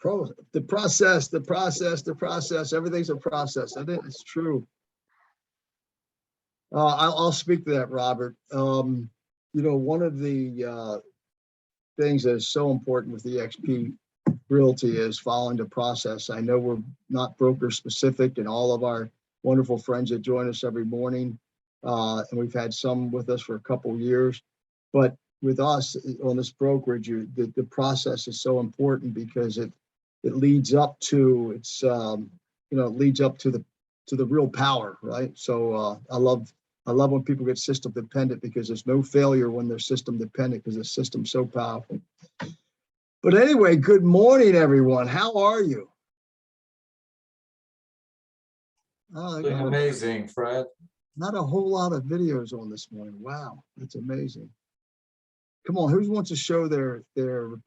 The process, everything's a process. I think it's true. I'll speak to that, Robert. One of the things that is so important with EXP Realty is following the process. I know we're not broker specific, and all of our wonderful friends that join us every morning, and we've had some with us for a couple of years, but with us on this brokerage, the process is so important because it leads up to the real power, right? So I love when people get system dependent, because there's no failure when they're system dependent, because the system's so powerful. But anyway, good morning, everyone. How are you? Amazing, Fred. Not a whole lot of videos on this morning. Wow, that's amazing. Come on, who wants to show their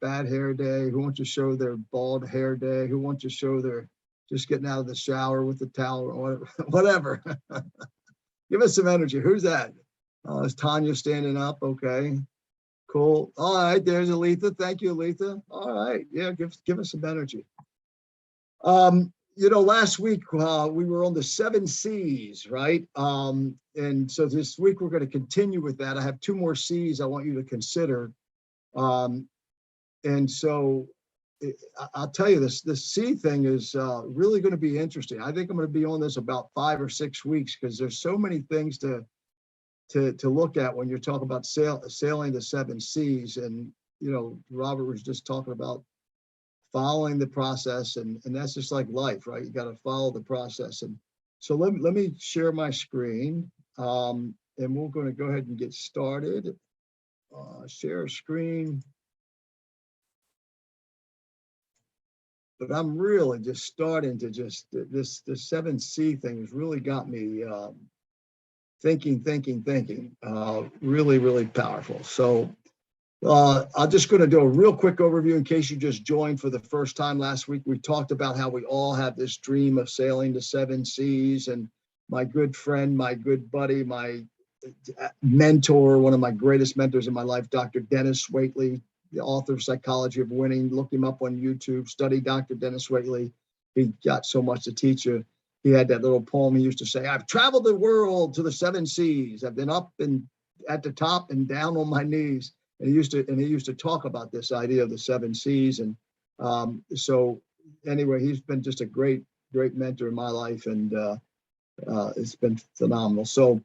bad hair day? Who wants to show their bald hair day? Who wants to show their just getting out of the shower with the towel or whatever? Give us some energy. Who's that? Oh, is Tanya standing up? Okay, cool. All right, there's Aletha. Thank you, Aletha. All right, yeah, give us some energy. Last week we were on the 7 C's, right? And so this week we're going to continue with that. I have 2 more C's I want you to consider. And so I'll tell you, this C thing is really going to be interesting. I think I'm going to be on this about 5 or 6 weeks, because there's so many things to look at when you're talking about sailing the 7 C's. And Robert was just talking about following the process, and that's just like life, right? You got to follow the process. And so let me share my screen, and we're going to go ahead and get started. Share screen. But I'm really just starting to this 7C thing has really got me thinking. Really, really powerful. So I'm just going to do a real quick overview in case you just joined for the first time. Last week, we talked about how we all have this dream of sailing the 7 C's. And my good friend, my good buddy, my mentor, one of my greatest mentors in my life, Dr. Dennis Waitley, the author of Psychology of Winning. Look him up on YouTube, study Dr. Dennis Waitley. He got so much to teach you. He had that little poem he used to say, "I've traveled the world to the 7 C's. I've been up and at the top and down on my knees." And he used to talk about this idea of the 7 C's. And so anyway, he's been just a great mentor in my life, and it's been phenomenal. So,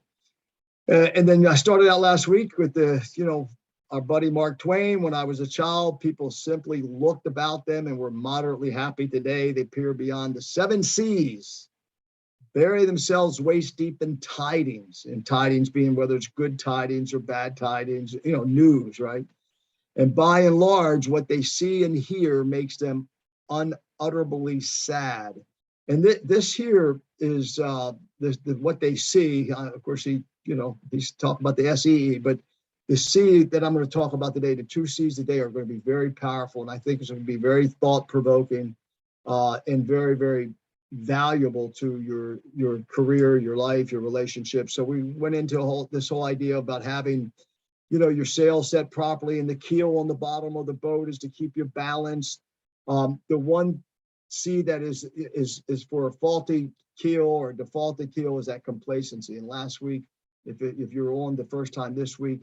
and then I started out last week with our buddy Mark Twain. When I was a child, people simply looked about them and were moderately happy. Today, they peer beyond the 7 C's. Bury themselves waist deep in tidings, and tidings being whether it's good tidings or bad tidings, news, right? And by and large, what they see and hear makes them unutterably sad. And this here is what they see. Of course, he's talking about the SEE, but the C that I'm going to talk about today, the 2 C's today, are going to be very powerful, and I think it's going to be very thought-provoking and very, very valuable to your career, your life, your relationship. So we went into this whole idea about having, your sail set properly, and the keel on the bottom of the boat is to keep you balanced. The 1 C that is for a faulty keel or defaulted keel is that complacency. And last week, if you're on the first time this week,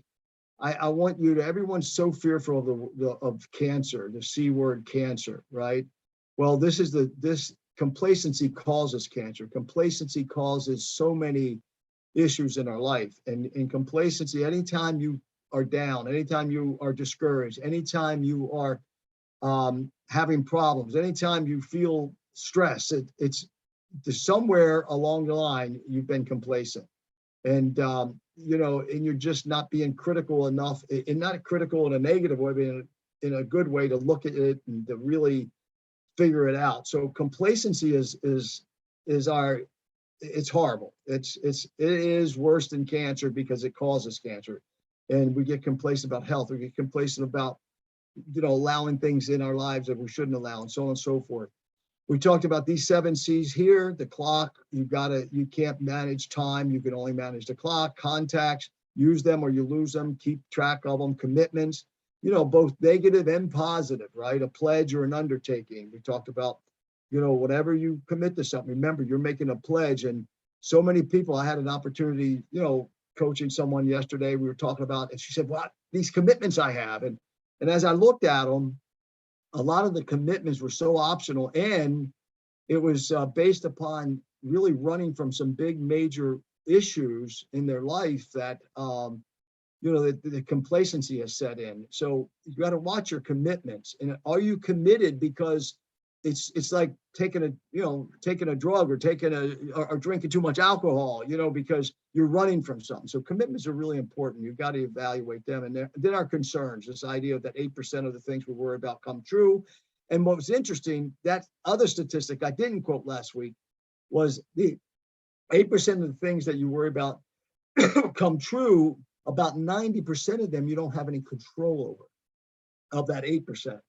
I want you to, everyone's so fearful of cancer, the C word, cancer, right? Well, this complacency causes cancer. Complacency causes so many issues in our life. And in complacency, anytime you are down, anytime you are discouraged, anytime you are having problems, anytime you feel stress, it's somewhere along the line, you've been complacent. And, and you're just not being critical enough, and not critical in a negative way, but in a good way, to look at it and to really figure it out. So complacency is it's horrible. It is worse than cancer, because it causes cancer. And we get complacent about health. We get complacent about, allowing things in our lives that we shouldn't allow, and so on and so forth. We talked about these 7 C's here. The clock, you can't manage time. You can only manage the clock. Contacts, use them or you lose them. Keep track of them. Commitments, both negative and positive, right? A pledge or an undertaking. We talked about, whenever you commit to something, remember you're making a pledge. And so many people, I had an opportunity, coaching someone yesterday, we were talking about, and she said, "What, these commitments I have?" And as I looked at them, a lot of the commitments were so optional, and it was based upon really running from some big major issues in their life that the complacency has set in. So you got to watch your commitments, and are you committed because it's like taking a drug or or drinking too much alcohol, because you're running from something. So commitments are really important. You've got to evaluate them. And then our concerns, this idea that 8% of the things we worry about come true. And what was interesting, that other statistic I didn't quote last week was the 8% of the things that you worry about come true. About 90% of them you don't have any control over, of that 8%.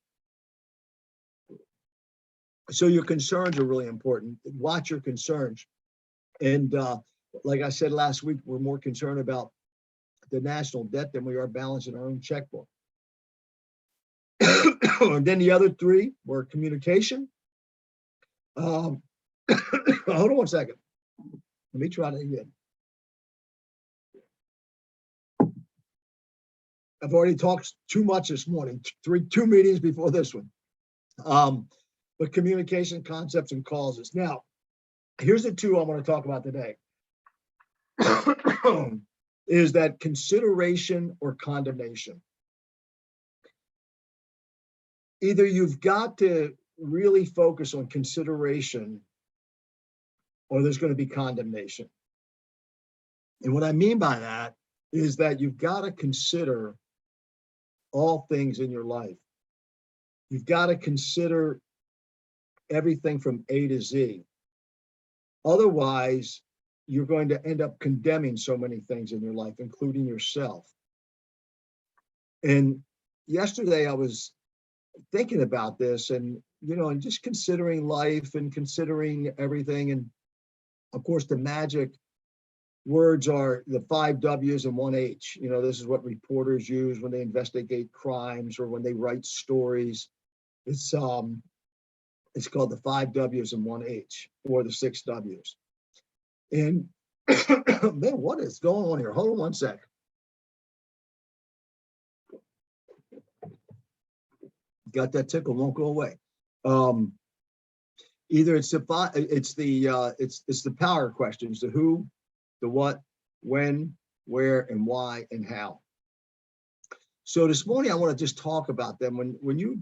So your concerns are really important. Watch your concerns. And like I said last week, we're more concerned about the national debt than we are balancing our own checkbook. And then the other three were communication. Hold on one second. Let me try that again. I've already talked too much this morning, two meetings before this one. But communication, concepts, and causes. Now, here's the two I want to talk about today. Is that consideration or condemnation? Either you've got to really focus on consideration or there's going to be condemnation. And what I mean by that is that you've got to consider all things in your life. You've got to consider everything from A to Z. Otherwise, you're going to end up condemning so many things in your life, including yourself. And yesterday I was thinking about this and just considering life and considering everything. And of course, the magic words are the 5 W's and 1 H. This is what reporters use when they investigate crimes or when they write stories. It's called the 5 W's and 1 H, or the 6 W's. And man, what is going on here? Hold on one sec. Got that tickle, won't go away. Either it's the power questions: the who, the what, when, where, and why, and how. So this morning I want to just talk about them. When you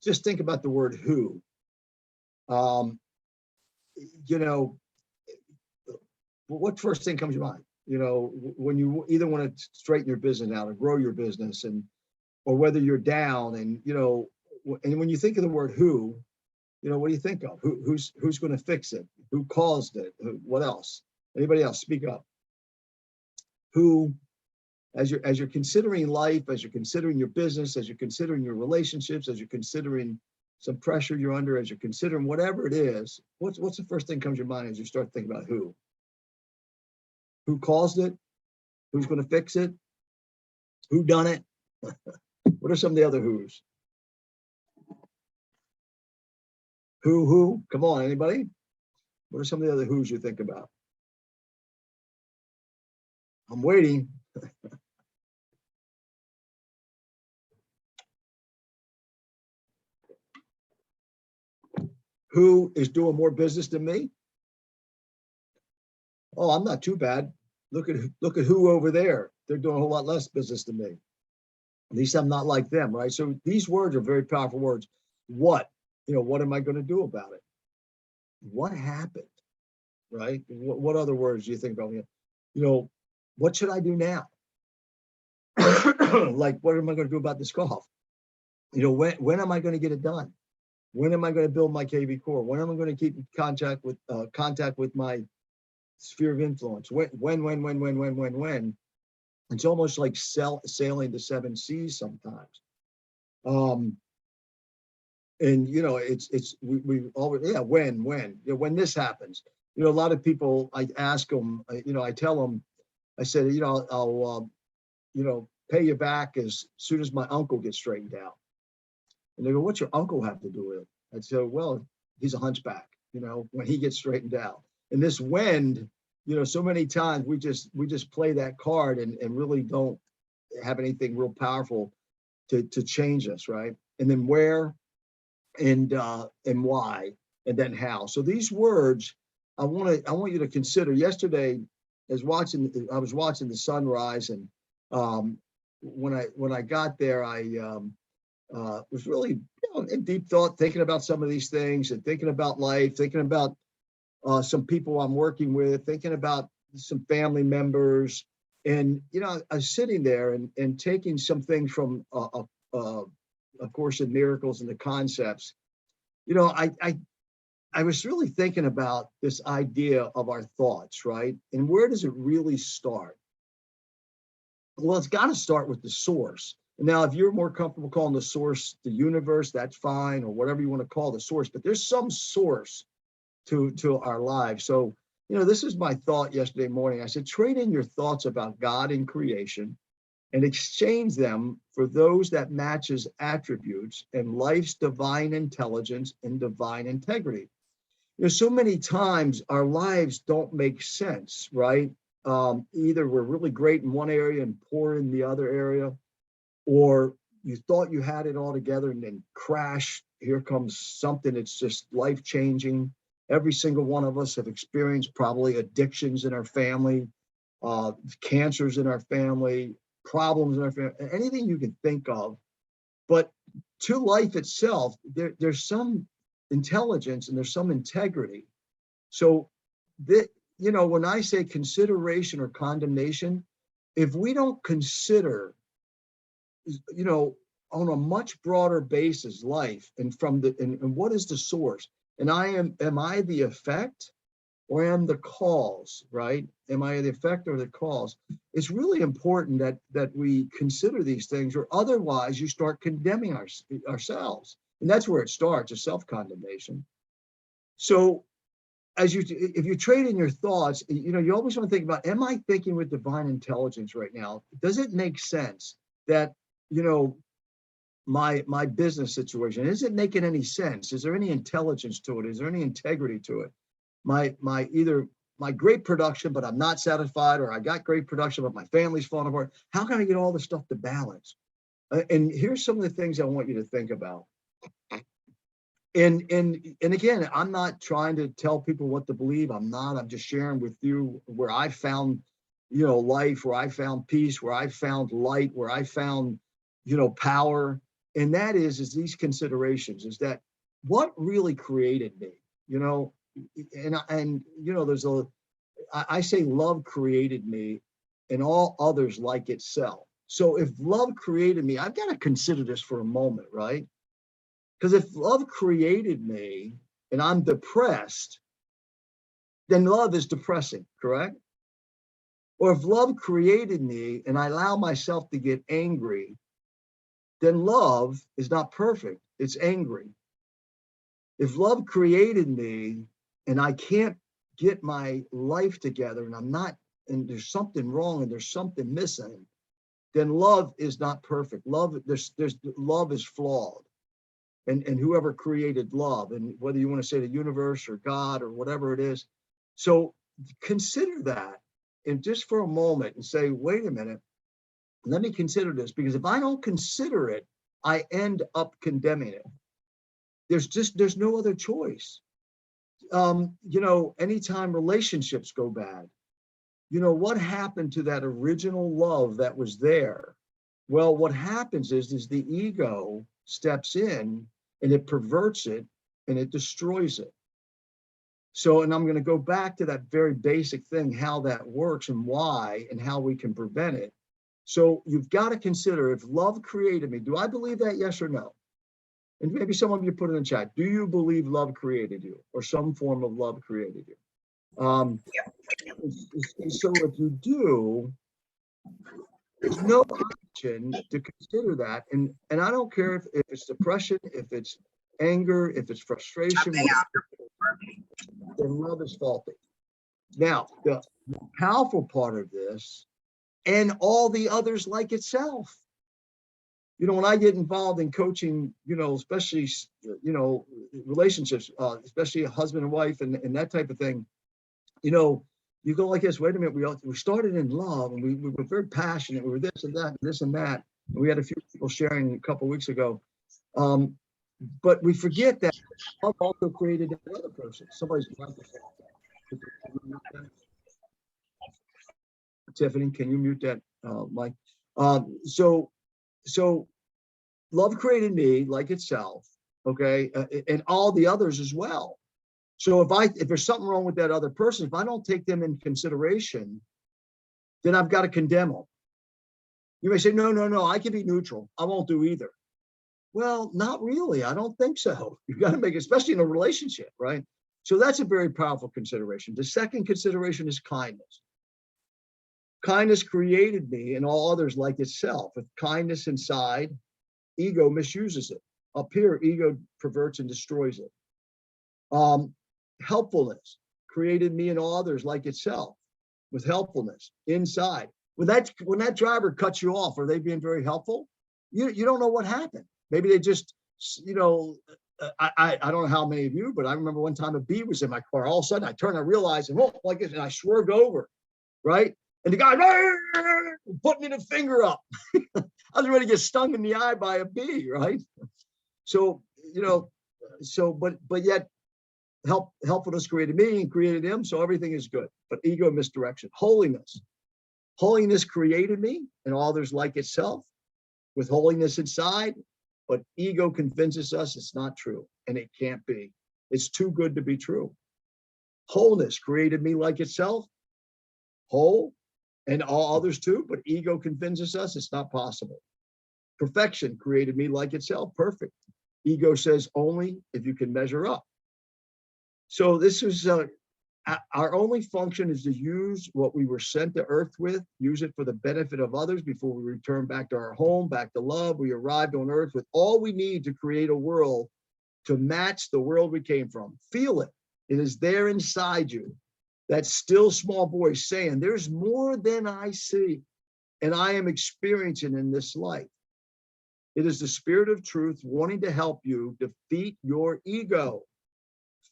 just think about the word who, what first thing comes to mind? When you either want to straighten your business out or grow your business, or whether you're down, and when you think of the word who, what do you think of? Who's going to fix it? Who caused it? What else? Anybody else? Speak up. Who, as you're considering life, as you're considering your business, as you're considering your relationships, as you're considering some pressure you're under, as you're considering whatever it is, what's the first thing that comes to your mind as you start thinking about who? Who caused it? Who's going to fix it? Who done it? What are some of the other who's? Who? Come on, anybody? What are some of the other who's you think about? I'm waiting. Who is doing more business than me? Oh, I'm not too bad. Look at who over there. They're doing a whole lot less business than me. At least I'm not like them, right? So these words are very powerful words. What? What am I going to do about it? What happened, right? What other words do you think about? What should I do now? Like, what am I going to do about this cough? When am I going to get it done? When am I going to build my KV core? When am I going to keep in contact with my sphere of influence? When? It's almost like sailing the 7 seas sometimes. And we always, when this happens, a lot of people, I ask them, I tell them, I said, I'll pay you back as soon as my uncle gets straightened out. And they go, what's your uncle have to do with it? I'd say, well, he's a hunchback, when he gets straightened out. And this wind, so many times we just play that card and really don't have anything real powerful to change us, right? And then where and why, and then how. So these words, I want you to consider. Yesterday, I was watching the sunrise, and when I got there, I was really in deep thought, thinking about some of these things and thinking about life, thinking about some people I'm working with, thinking about some family members. And, I was sitting there and taking some things from A Course in Miracles and the concepts. I was really thinking about this idea of our thoughts, right? And where does it really start? Well, it's got to start with the source. Now, if you're more comfortable calling the source the universe, that's fine, or whatever you want to call the source, but there's some source to our lives. So, this is my thought yesterday morning. I said, trade in your thoughts about God and creation and exchange them for those that matches attributes and life's divine intelligence and divine integrity. So many times our lives don't make sense, right? Either we're really great in one area and poor in the other area, or you thought you had it all together and then crash. Here comes something that's just life-changing. Every single one of us have experienced probably addictions in our family, cancers in our family, problems in our family, anything you can think of. But to life itself, there's some intelligence and there's some integrity. So that, when I say consideration or condemnation, if we don't consider, on a much broader basis, life and and what is the source? And am I the effect or am the cause, right? Am I the effect or the cause? It's really important that we consider these things, or otherwise you start condemning ourselves. And that's where it starts, a self-condemnation. So if you trade in your thoughts, you always want to think about, am I thinking with divine intelligence right now? Does it make sense that, my business situation, is it making any sense? Is there any intelligence to it? Is there any integrity to it? Either my great production, but I'm not satisfied, or I got great production, but my family's falling apart. How can I get all this stuff to balance? And here's some of the things I want you to think about. And again, I'm not trying to tell people what to believe. I'm just sharing with you where I found, life, where I found peace, where I found light, where I found, power. And that is these considerations, is that what really created me, I say love created me and all others like itself. So if love created me, I've got to consider this for a moment, right? Because if love created me and I'm depressed, then love is depressing, correct? Or if love created me and I allow myself to get angry, then love is not perfect, it's angry. If love created me and I can't get my life together and there's something wrong and there's something missing, then love is not perfect. Love is flawed. And whoever created love, and whether you want to say the universe or God or whatever it is. So consider that, and just for a moment and say, wait a minute, let me consider this, because if I don't consider it, I end up condemning it. There's no other choice. Anytime relationships go bad, what happened to that original love that was there? Well, what happens is the ego steps in and it perverts it and it destroys it. So, and I'm going to go back to that very basic thing, how that works and why and how we can prevent it. So you've got to consider, if love created me, do I believe that, yes or no? And maybe some of you put it in the chat. Do you believe love created you, or some form of love created you? So if you do, there's no option to consider that. And I don't care if it's depression, if it's anger, if it's frustration, then love is faulty. Now, the powerful part of this and all the others like itself. When I get involved in coaching, especially, relationships, especially a husband and wife and that type of thing, you go like this, wait a minute, we started in love and we were very passionate. We were this and that, and this and that. And we had a few people sharing a couple of weeks ago. But we forget that love also created that other person. Somebody's microphone. Tiffany, can you mute that, Mike? So love created me like itself, okay, and all the others as well. So if there's something wrong with that other person, if I don't take them in consideration, then I've got to condemn them. You may say, no, I can be neutral. I won't do either. Well, not really. I don't think so. You've got to make it, especially in a relationship, right? So that's a very powerful consideration. The second consideration is kindness. Kindness created me and all others like itself. With kindness inside, ego misuses it. Up here, ego perverts and destroys it. Helpfulness created me and all others like itself. With helpfulness inside. When that driver cuts you off, are they being very helpful? You don't know what happened. Maybe they just, I don't know how many of you, but I remember one time a bee was in my car. All of a sudden I turned, I realized, and like this, and I swerved over, right? And the guy put me the finger up. I was ready to get stung in the eye by a bee, right? So, but yet helpfulness created me and created him, so everything is good. But ego misdirection. Holiness created me and all others like itself, with holiness inside, but ego convinces us it's not true, and it can't be. It's too good to be true. Wholeness created me like itself, whole, and all others too, but ego convinces us it's not possible. Perfection created me like itself, perfect. Ego says only if you can measure up. So this is our only function is to use what we were sent to earth with, use it for the benefit of others before we return back to our home, back to love. We arrived on earth with all we need to create a world to match the world we came from. Feel it. It is there inside you. That still small voice saying, there's more than I see and I am experiencing in this life. It is the spirit of truth wanting to help you defeat your ego.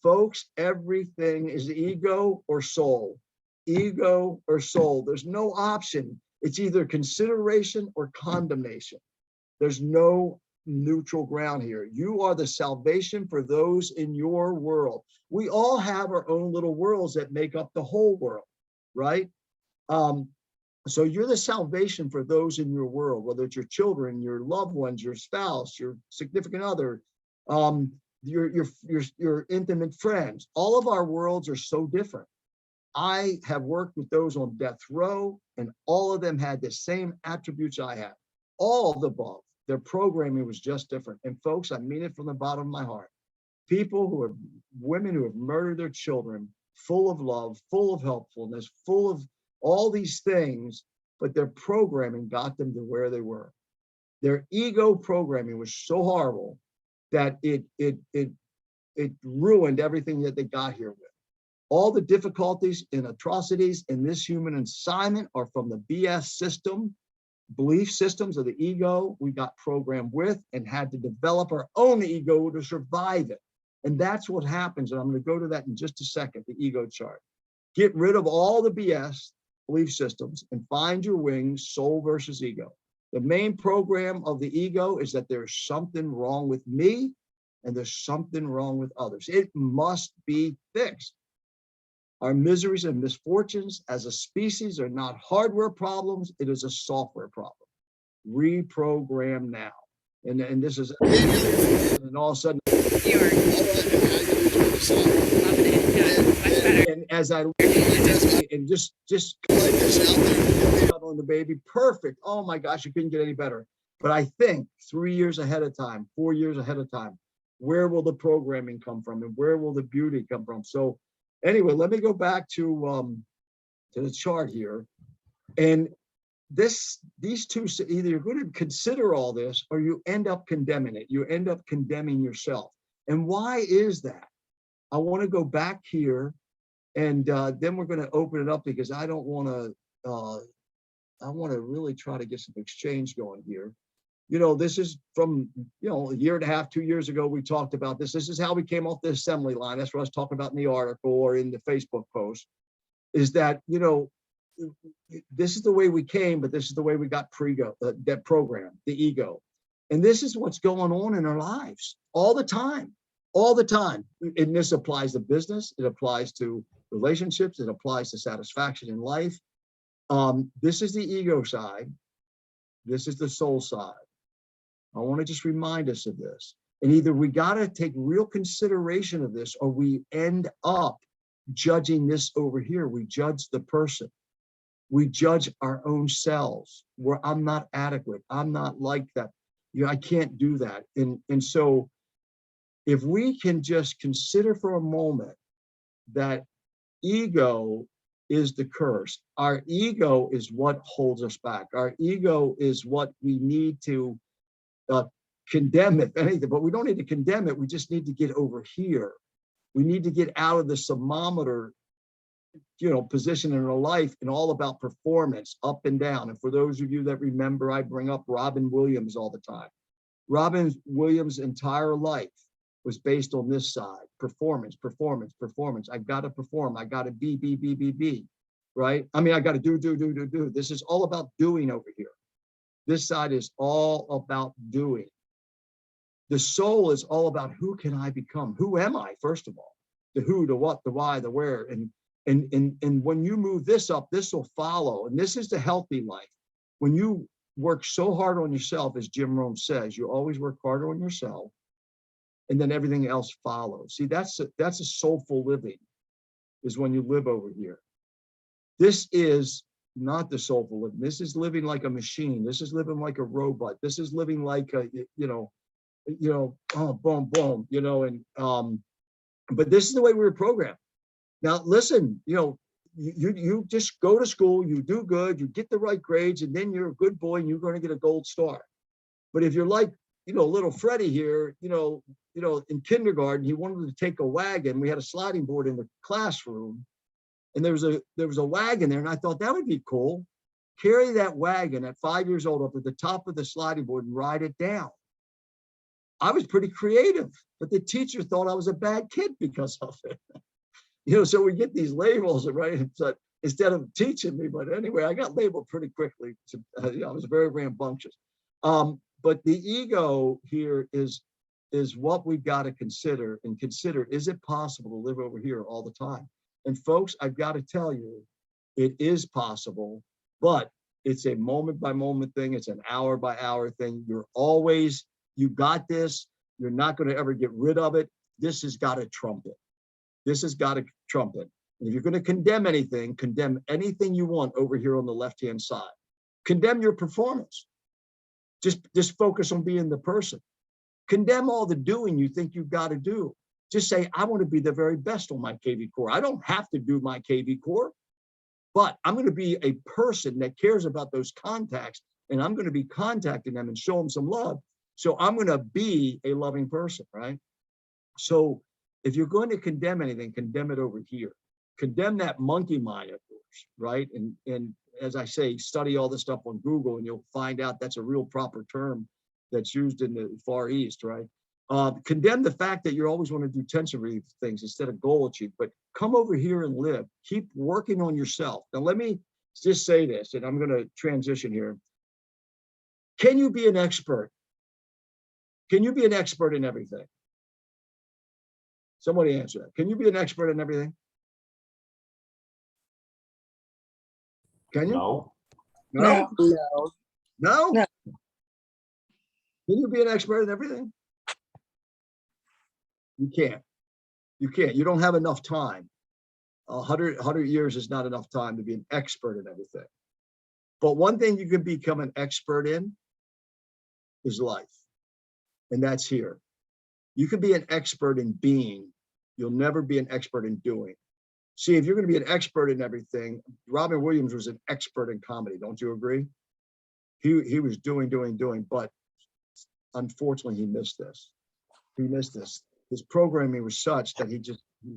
Folks, everything is ego or soul. Ego or soul. There's no option. It's either consideration or condemnation. There's no neutral ground here. You are the salvation for those in your world. We all have our own little worlds that make up the whole world, right? So you're the salvation for those in your world, whether it's your children, your loved ones, your spouse, your significant other, your intimate friends. All of our worlds are so different. I have worked with those on death row, and all of them had the same attributes I have. All of the above. Their programming was just different. And folks, I mean it from the bottom of my heart. Women who have murdered their children, full of love, full of helpfulness, full of all these things, but their programming got them to where they were. Their ego programming was so horrible that it ruined everything that they got here with. All the difficulties and atrocities in this human assignment are from the BS system, belief systems of the ego we got programmed with and had to develop our own ego to survive it. And that's what happens. And I'm going to go to that in just a second, the ego chart. Get rid of all the BS belief systems and find your wings, soul versus ego. The main program of the ego is that there's something wrong with me and there's something wrong with others. It must be fixed. Our miseries and misfortunes as a species are not hardware problems. It is a software problem. Reprogram now. And this is, and all of a sudden, and as I and just on the baby, perfect. Oh my gosh, you couldn't get any better. But I think 3 years ahead of time, 4 years ahead of time, where will the programming come from and where will the beauty come from? So anyway, let me go back to the chart here. And these two, either you're going to consider all this or you end up condemning it. You end up condemning yourself. And why is that? I want to go back here and then we're going to open it up because I don't want to I want to really try to get some exchange going here. This is from, a year and a half, 2 years ago, we talked about this. This is how we came off the assembly line. That's what I was talking about in the article or in the Facebook post, is that, this is the way we came, but this is the way we got that program, the ego. And this is what's going on in our lives all the time, all the time. And this applies to business. It applies to relationships. It applies to satisfaction in life. This is the ego side. This is the soul side. I want to just remind us of this. And either we got to take real consideration of this, or we end up judging this over here. We judge the person. We judge our own selves, where I'm not adequate. I'm not like that. I can't do that. And so if we can just consider for a moment that ego is the curse. Our ego is what holds us back. Our ego is what we need to condemn, if anything, but we don't need to condemn it. We just need to get over here. We need to get out of the thermometer, position in our life and all about performance, up and down. And for those of you that remember, I bring up Robin Williams all the time. Robin Williams' entire life was based on this side: performance, performance, performance. I got to perform. I got to be, right? I mean, I got to do. This is all about doing over here. This side is all about doing. The soul is all about who can I become? Who am I, first of all? The who, the what, the why, the where. And when you move this up, this will follow. And this is the healthy life. When you work so hard on yourself, as Jim Rohn says, you always work harder on yourself, and then everything else follows. See, that's a soulful living, is when you live over here. This is not the soulful living. This is living like a machine. This is living like a robot. This is living like a, boom, boom, but this is the way we were programmed. Now, listen, you just go to school, you do good, you get the right grades, and then you're a good boy and you're going to get a gold star. But if you're like, little Freddie here, in kindergarten, he wanted to take a wagon. We had a sliding board in the classroom, and there was a wagon there, and I thought that would be cool. Carry that wagon at 5 years old up to the top of the sliding board and ride it down. I was pretty creative, but the teacher thought I was a bad kid because of it. So we get these labels, right? So instead of teaching me, but anyway, I got labeled pretty quickly. I was very rambunctious. But the ego here is what we've got to consider, is it possible to live over here all the time? And folks, I've got to tell you, it is possible, but it's a moment by moment thing. It's an hour by hour thing. You got this. You're not going to ever get rid of it. This has got to trump it. This has got to trump it. And if you're going to condemn anything you want over here on the left-hand side. Condemn your performance. Just focus on being the person. Condemn all the doing you think you've got to do. Just say, I want to be the very best on my KV core. I don't have to do my KV core, but I'm going to be a person that cares about those contacts, and I'm going to be contacting them and show them some love. So I'm going to be a loving person, right? So if you're going to condemn anything, condemn it over here. Condemn that monkey mind of yours, right? And as I say, study all this stuff on Google, and you'll find out that's a real proper term that's used in the Far East, right? Condemn the fact that you always want to do tension relief things instead of goal achieve, but come over here and live. Keep working on yourself. Now, let me just say this, and I'm going to transition here. Can you be an expert? Can you be an expert in everything? Somebody answer that. Can you be an expert in everything? Can you? No. No? No. No? No. Can you be an expert in everything? You can't. You can't. You don't have enough time. 100 years is not enough time to be an expert in everything. But one thing you can become an expert in is life. And that's here. You can be an expert in being. You'll never be an expert in doing. See, if you're going to be an expert in everything, Robin Williams was an expert in comedy. Don't you agree? He was doing, but unfortunately he missed this. He missed this. His programming was such that he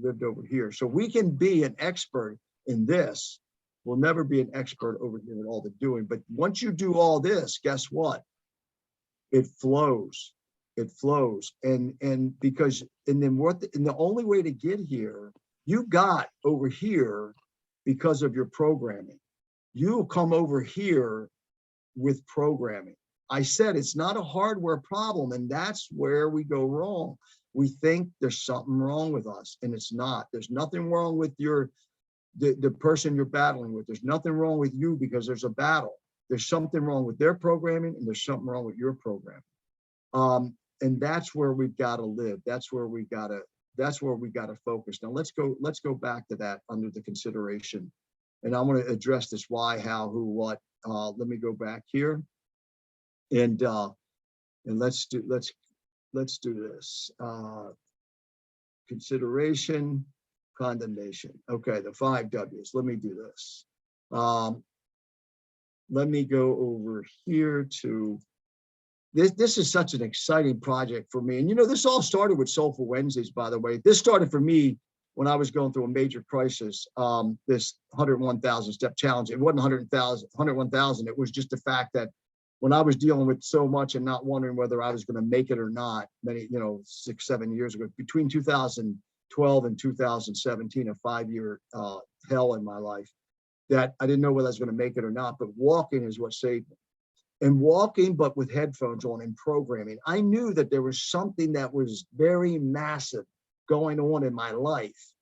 lived over here. So we can be an expert in this We'll never be an expert over here at all the doing. But once you do all this, guess what? It flows. It flows. And because, and then and the only way to get here, you got over here because of your programming. You'll come over here with programming. I said it's not a hardware problem, and that's where we go wrong. We think there's something wrong with us, and it's not. There's nothing wrong with the person you're battling with. There's nothing wrong with you because there's a battle. There's something wrong with their programming, and there's something wrong with your programming. And that's where we've got to live. That's where we got to focus. Now let's go back to that under the consideration. And I want to address this why, how, who, what. Let me go back here. And let's do this. Consideration, condemnation. Okay, the 5 W's. Let me do this. Let me go over here to this is such an exciting project for me. And you know, this all started with Soulful Wednesdays, by the way. This started for me when I was going through a major crisis, this 101,000 step challenge. It wasn't 101,000. It was just the fact that when I was dealing with so much and not wondering whether I was going to make it or not, many, 6, 7 years ago, between 2012 and 2017, a 5-year hell in my life, that I didn't know whether I was going to make it or not. But walking is what saved me. And walking, but with headphones on and programming, I knew that there was something that was very massive going on in my life.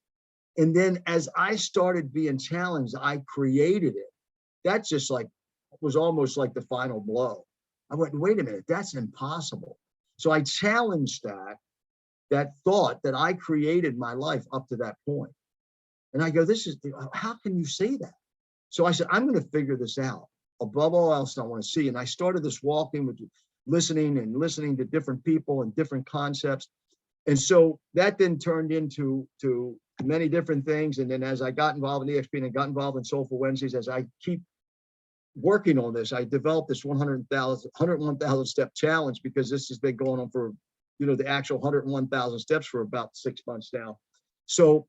And then as I started being challenged, I created it. That just was almost like the final blow. I went, wait a minute, that's impossible. So I challenged that thought that I created my life up to that point. And I go, how can you say that? So I said, I'm going to figure this out. Above all else, I want to see. And I started this walking with listening to different people and different concepts. And so that then turned into many different things. And then as I got involved in EXP and I got involved in Soulful Wednesdays, as I keep working on this, I developed this 101,000 step challenge, because this has been going on for, the actual 101,000 steps for about 6 months now. So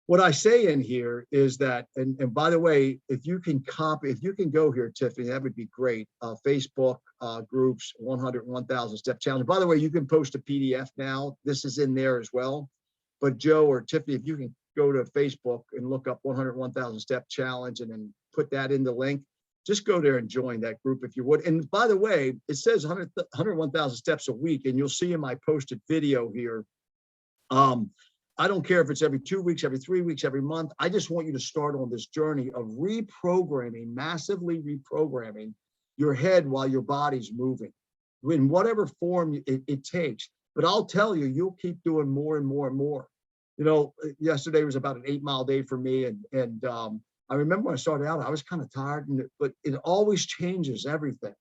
what I say in here is that, and by the way, if you can go here, Tiffany, that would be great. Facebook groups, 101,000 step challenge. By the way, you can post a PDF now. This is in there as well. But Joe or Tiffany, if you can go to Facebook and look up 101,000 step challenge and then put that in the link, just go there and join that group if you would. And by the way, it says 101,000 steps a week, and you'll see in my posted video here. I don't care if it's every 2 weeks, every 3 weeks, every month. I just want you to start on this journey of massively reprogramming your head while your body's moving, in whatever form it takes. But I'll tell you, you'll keep doing more and more and more. Yesterday was about an 8-mile day for me. And I remember when I started out, I was kind of tired, but it always changes everything.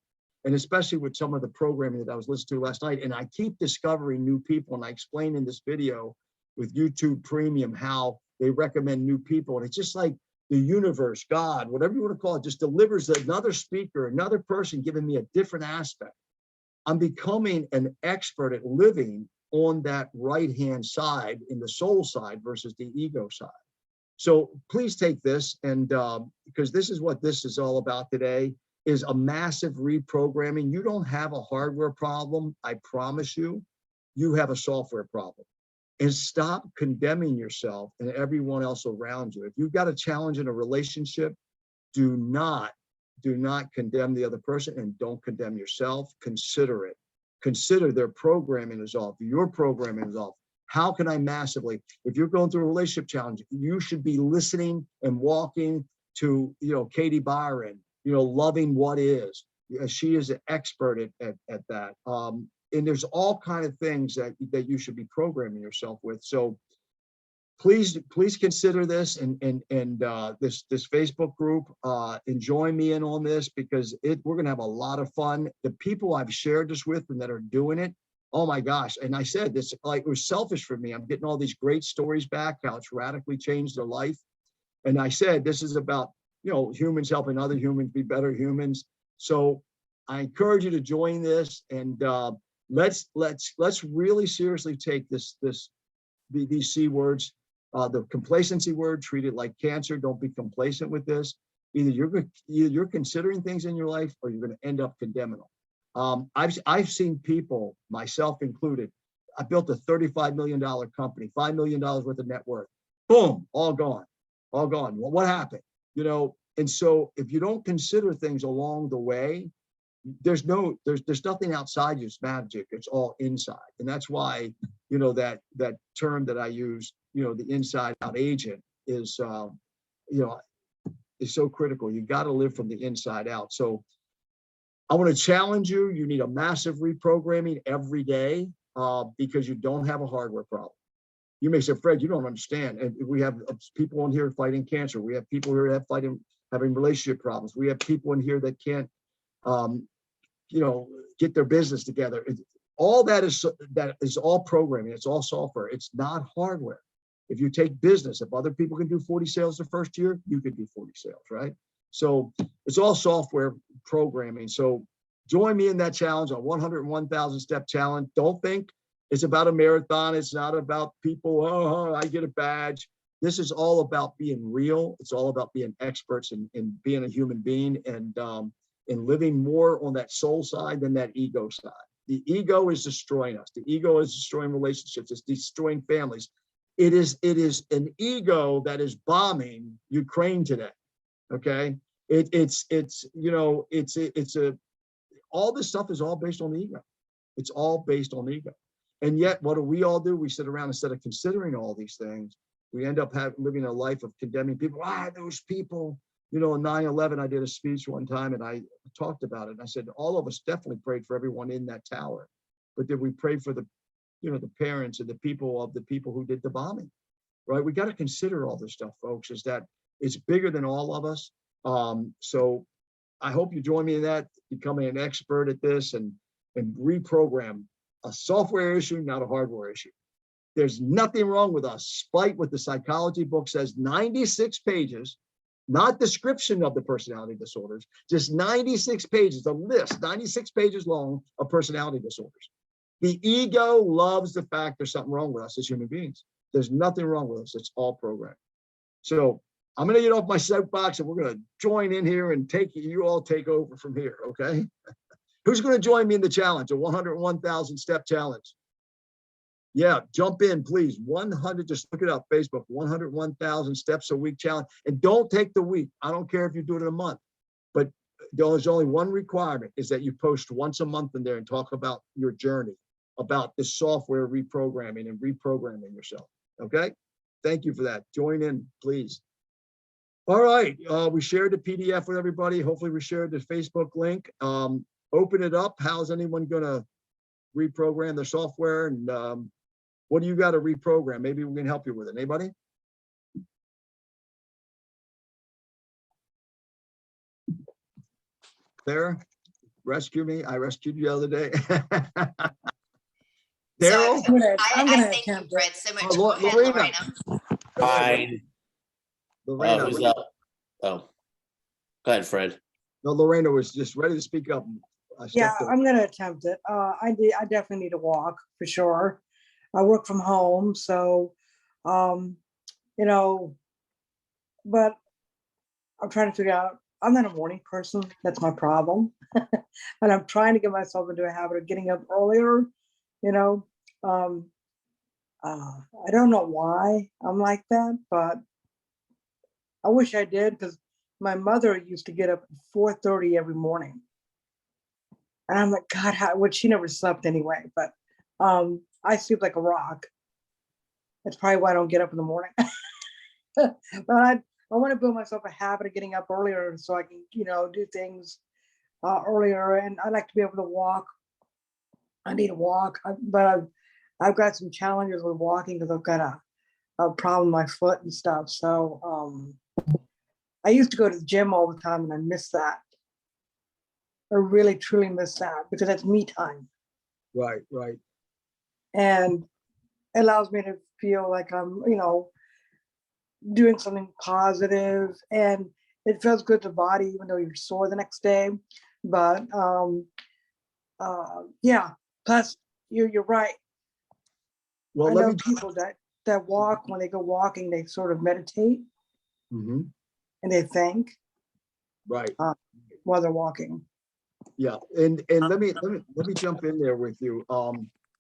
And especially with some of the programming that I was listening to last night. And I keep discovering new people. And I explained in this video with YouTube Premium how they recommend new people. And it's just like the universe, God, whatever you want to call it, just delivers another speaker, another person giving me a different aspect. I'm becoming an expert at living on that right-hand side, in the soul side versus the ego side. So please take this, and because this is what this is all about today, is a massive reprogramming. You don't have a hardware problem, I promise you. You have a software problem. And stop condemning yourself and everyone else around you. If you've got a challenge in a relationship, do not condemn the other person, and don't condemn yourself. Consider it. Consider their programming is off. Your programming is off. How can I massively, if you're going through a relationship challenge, you should be listening and walking to, Katie Byron, loving what is. She is an expert at that. And there's all kinds of things that you should be programming yourself with. So please consider this and this Facebook group, and join me in on this, because we're going to have a lot of fun. The people I've shared this with and that are doing it, oh my gosh. And I said this, it was selfish for me. I'm getting all these great stories back, how it's radically changed their life. And I said, this is about, humans helping other humans be better humans. So I encourage you to join this, and let's really seriously take these C words The complacency word, treat it like cancer. Don't be complacent with this. Either you're considering things in your life, or you're going to end up condemning them. I've seen people, myself included. I built a $35 million company, $5 million worth of net worth. Boom, all gone, all gone. Well, what happened? You know, and so if you don't consider things along the way, there's nothing outside you. It's magic. It's all inside, and that's why, you know, that term that I use, you know, the inside out agent is, you know, is so critical. You got to live from the inside out. So I want to challenge you. You need a massive reprogramming every day, because you don't have a hardware problem. You may say, Fred, you don't understand. And we have people in here fighting cancer. We have people here that having relationship problems. We have people in here that can't, you know, get their business together. All that is all programming. It's all software. It's not hardware. If you take business, if other people can do 40 sales the first year, you could do 40 sales, right? So it's all software programming. So join me in that challenge, a 101,000 step challenge. Don't think it's about a marathon. It's not about people, oh, I get a badge. This is all about being real. It's all about being experts in being a human being, and living more on that soul side than that ego side. The ego is destroying us. The ego is destroying relationships. It's destroying families. It is an ego that is bombing Ukraine today. Okay. It's you know, all this stuff is all based on the ego. It's all based on the ego. And yet, what do? We sit around, instead of considering all these things, we end up living a life of condemning people. Those people, you know, on 9/11, I did a speech one time and I talked about it. And I said, all of us definitely prayed for everyone in that tower, but did we pray for the, you know, the parents and the people who did the bombing, right? We got to consider all this stuff, folks, is that it's bigger than all of us. So I hope you join me in that, becoming an expert at this and reprogram a software issue, not a hardware issue. There's nothing wrong with us, despite what the psychology book says, 96 pages, not description of the personality disorders, just 96 pages, a list, 96 pages long of personality disorders. The ego loves the fact there's something wrong with us as human beings. There's nothing wrong with us. It's all programmed. So I'm going to get off my soapbox and we're going to join in here and you all take over from here. Okay. Who's going to join me in the challenge, a 101,000 step challenge? Yeah, jump in, please. 100, just look it up, Facebook, 101,000 steps a week challenge. And don't take the week. I don't care if you do it in a month, but there's only one requirement, is that you post once a month in there and talk about your journey, about the software reprogramming and reprogramming yourself. Okay. Thank you for that. Join in, please. All right. We shared the PDF with everybody. Hopefully we shared the Facebook link. Open it up. How's anyone going to reprogram their software? And what do you got to reprogram? Maybe we can help you with it. Anybody? There, rescue me. I rescued you the other day. Daryl? I'm gonna attempt Fred so much. Go ahead, Lorena. Hi. Lorena. Who's up? Oh, go ahead, Fred. No, Lorena was just ready to speak up. Yeah, I'm going to attempt it. I definitely need to walk for sure. I work from home, so, you know, but I'm trying to figure out, I'm not a morning person. That's my problem. And I'm trying to get myself into a habit of getting up earlier, you know. I don't know why I'm like that, but I wish I did, because my mother used to get up at 4:30 every morning. And I'm like, God, she never slept anyway, but I sleep like a rock. That's probably why I don't get up in the morning. But I want to build myself a habit of getting up earlier so I can, you know, do things earlier. And I like to be able to walk. I need to walk, but I've got some challenges with walking because I've got a problem with my foot and stuff. So I used to go to the gym all the time and I miss that. I really truly miss that because that's me time. Right, right. And it allows me to feel like I'm, you know, doing something positive, and it feels good to the body, even though you're sore the next day. But yeah, plus you're right. Well, I know people that that walk, when they go walking, they sort of meditate Mhm. and they think Right. while they're walking. Yeah, and let me jump in there with you.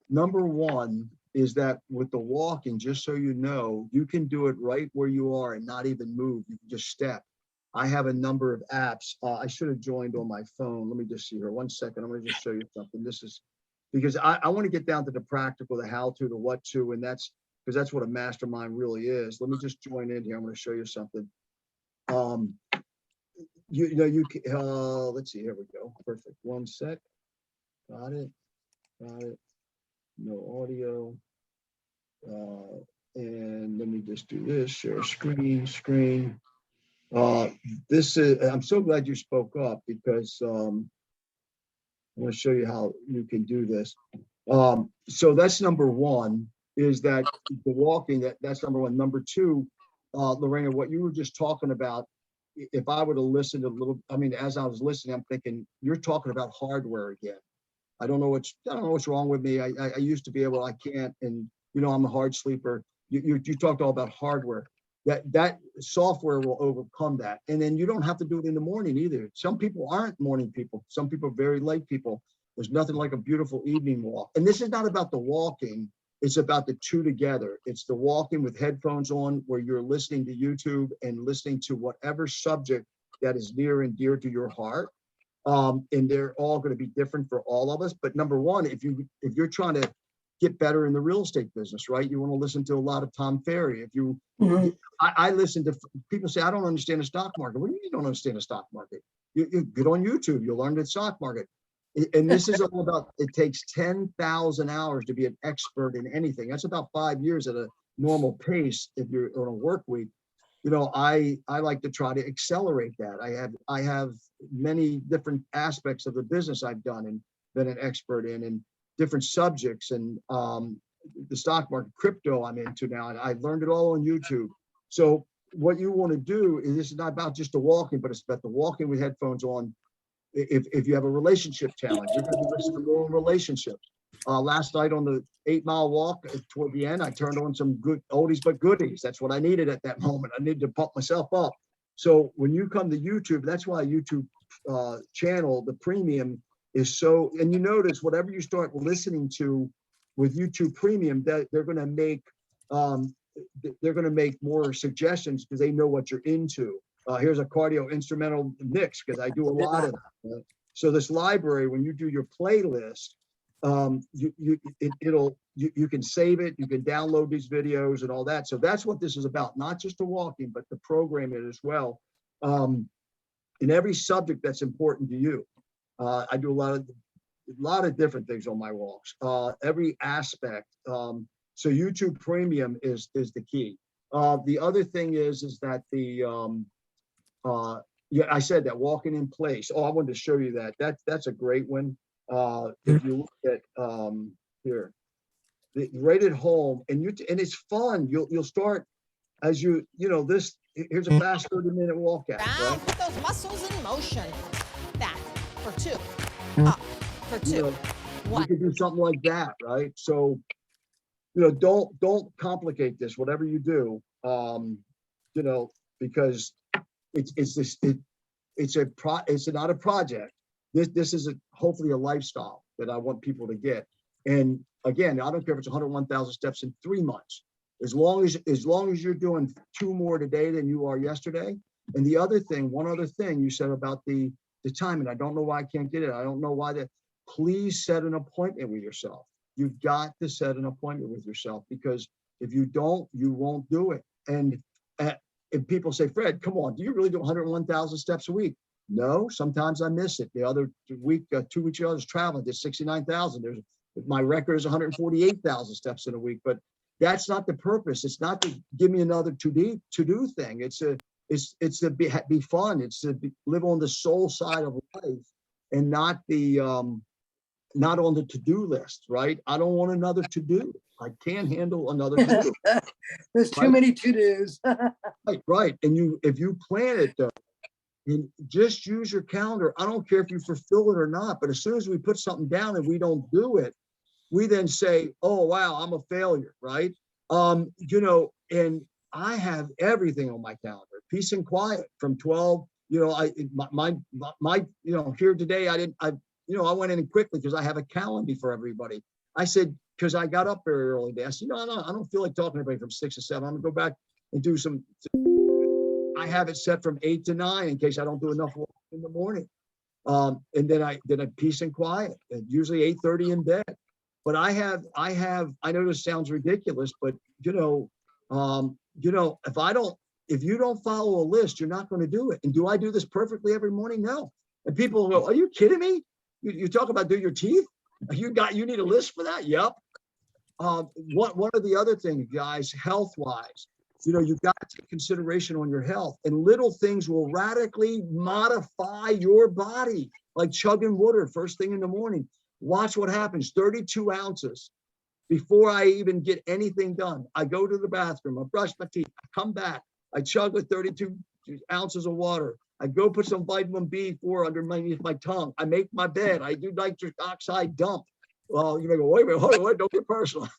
Number one is that with the walking, just so you know, you can do it right where you are and not even move. You can just step. I have a number of apps. I should have joined on my phone. Let me just see here. 1 second. I'm going to just show you something. This is because I want to get down to the practical, the how to, the what to, and that's because that's what a mastermind really is. Let me just join in here. I'm going to show you something. You know, you can, let's see, here we go. Perfect. 1 sec. Got it. Got it. No audio. And let me just do this, share screen. This is, I'm so glad you spoke up because I want to show you how you can do this. So that's number one, is that the walking, that's number one. Number two, Lorena, what you were just talking about, if I would have listened a little, I mean, as I was listening, I'm thinking, you're talking about hardware again. I don't know what's wrong with me. I used to be able, I can't, and you know, I'm a hard sleeper. You talked all about hardware. That software will overcome that. And then you don't have to do it in the morning either. Some people aren't morning people. Some people are very late people. There's nothing like a beautiful evening walk. And this is not about the walking. It's about the two together. It's the walking with headphones on where you're listening to YouTube and listening to whatever subject that is near and dear to your heart. And they're all going to be different for all of us. But number one, if you're trying to get better in the real estate business, right? You want to listen to a lot of Tom Ferry. If you, I listen to people say, I don't understand the stock market. What do you mean you don't understand the stock market? You get on YouTube, you'll learn the stock market. And this is all about, it takes 10,000 hours to be an expert in anything. That's about 5 years at a normal pace if you're on a work week. You know, I like to try to accelerate that. I have many different aspects of the business I've done and been an expert in, and different subjects, and the stock market, crypto I'm into now, and I've learned it all on YouTube. So what you want to do is, this is not about just the walking, but it's about the walking with headphones on. If you have a relationship challenge, you're going to be listening to more relationships. Last night on the 8 mile walk toward the end, I turned on some good oldies but goodies. That's what I needed at that moment. I needed to pump myself up. So when you come to YouTube, that's why YouTube channel, the premium is so, and you notice whatever you start listening to with YouTube premium, that they're going to make more suggestions because they know what you're into. Here's a cardio instrumental mix because I do a lot of that. So this library, when you do your playlist, you can save it, you can download these videos and all that. So that's what this is about, not just the walking, but the programming as well. In every subject that's important to you. I do a lot of different things on my walks, every aspect. So YouTube Premium is the key. The other thing is that yeah, I said that walking in place. Oh, I wanted to show you that. That's a great one. If you look at here, right at home, and it's fun. You'll start as you know this. Here's a fast 30-minute walk out. Down, Right? put those muscles in motion. That for 2. Up for 2. You know, you 1. could do something like that, right? So, you know, don't complicate this. Whatever you do, you know, because it's not a project. This is hopefully a lifestyle that I want people to get. And again, I don't care if it's 101,000 steps in 3 months, as long as you're doing 2 more today than you are yesterday. And the other thing, one other thing you said about the time, and I don't know why I can't get it. I don't know why that. Please set an appointment with yourself. You've got to set an appointment with yourself, because if you don't, you won't do it. And if people say, Fred, come on, do you really do 101,000 steps a week? No, sometimes I miss it. The other week, 2 weeks ago, I was traveling, did 69,000. My record is 148,000 steps in a week, but that's not the purpose. It's not to give me another to-do thing. It's to be fun. It's to live on the soul side of life and not not on the to-do list, right? I don't want another to-do. I can't handle another to-do. There's too many to-dos. Right. And if you plan it though, and just use your calendar. I don't care if you fulfill it or not, but as soon as we put something down and we don't do it, we then say, oh, wow, I'm a failure, right? You know, and I have everything on my calendar, peace and quiet from 12. You know, my you know, here today, you know, I went in quickly because I have a calendar for everybody. I said, because I got up very early today. I said, no, I don't feel like talking to anybody from 6 to 7. I'm gonna go back and do some. I have it set from 8 to 9 in case I don't do enough work in the morning. And then I peace and quiet, and usually 8:30 in bed. But I know this sounds ridiculous, but you know, if you don't follow a list, you're not going to do it. And do I do this perfectly every morning? No. And people go, are you kidding me? You talk about do your teeth? You need a list for that? Yep. One of the other things, guys, health-wise, you know, you've got to take consideration on your health, and little things will radically modify your body, like chugging water first thing in the morning. Watch what happens, 32 ounces before I even get anything done. I go to the bathroom, I brush my teeth, I come back, I chug with 32 ounces of water. I go put some vitamin B4 underneath my tongue. I make my bed. I do nitric oxide dump. Well, you may go, wait a minute, wait, don't get personal.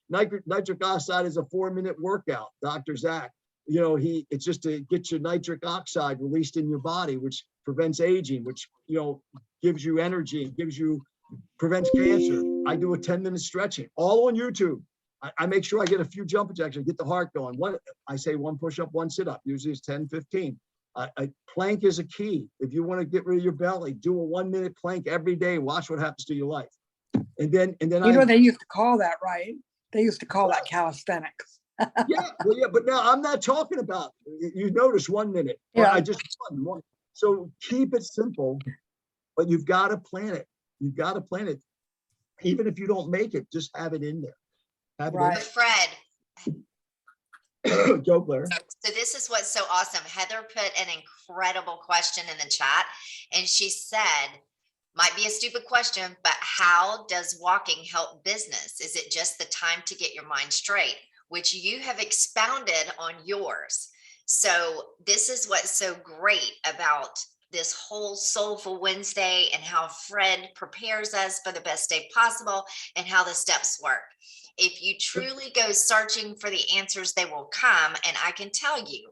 Nitric oxide is a 4-minute workout, Dr. Zach. You know, it's just to get your nitric oxide released in your body, which prevents aging, which, you know, gives you energy, prevents cancer. I do a 10-minute stretching, all on YouTube. I make sure I get a few jumping jacks, get the heart going. I say 1 push-up, 1 sit-up. Usually it's 10, 15. Plank is a key. If you want to get rid of your belly, do a 1-minute plank every day. Watch what happens to your life. And then you know, they used to call that, right? They used to call that calisthenics. yeah, but now I'm not talking about, you notice 1 minute. Yeah. I just one. So keep it simple, but you've got to plan it. You've got to plan it. Even if you don't make it, just have it in there. But Fred, Go, Blair. so this is what's so awesome. Heather put an incredible question in the chat, and she said, might be a stupid question, but how does walking help business? Is it just the time to get your mind straight? Which you have expounded on yours. So this is what's so great about this whole Soulful Wednesday, and how Fred prepares us for the best day possible, and how the steps work. If you truly go searching for the answers, they will come. And I can tell you,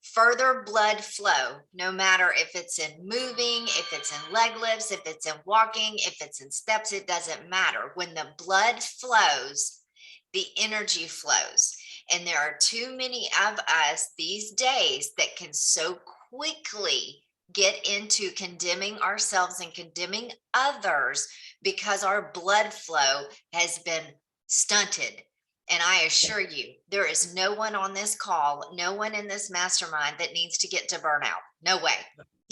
further blood flow, no matter if it's in moving, if it's in leg lifts, if it's in walking, if it's in steps, it doesn't matter. When the blood flows, the energy flows. And there are too many of us these days that can so quickly get into condemning ourselves and condemning others because our blood flow has been stunted. And I assure you, there is no one on this call, no one in this mastermind that needs to get to burnout. No way.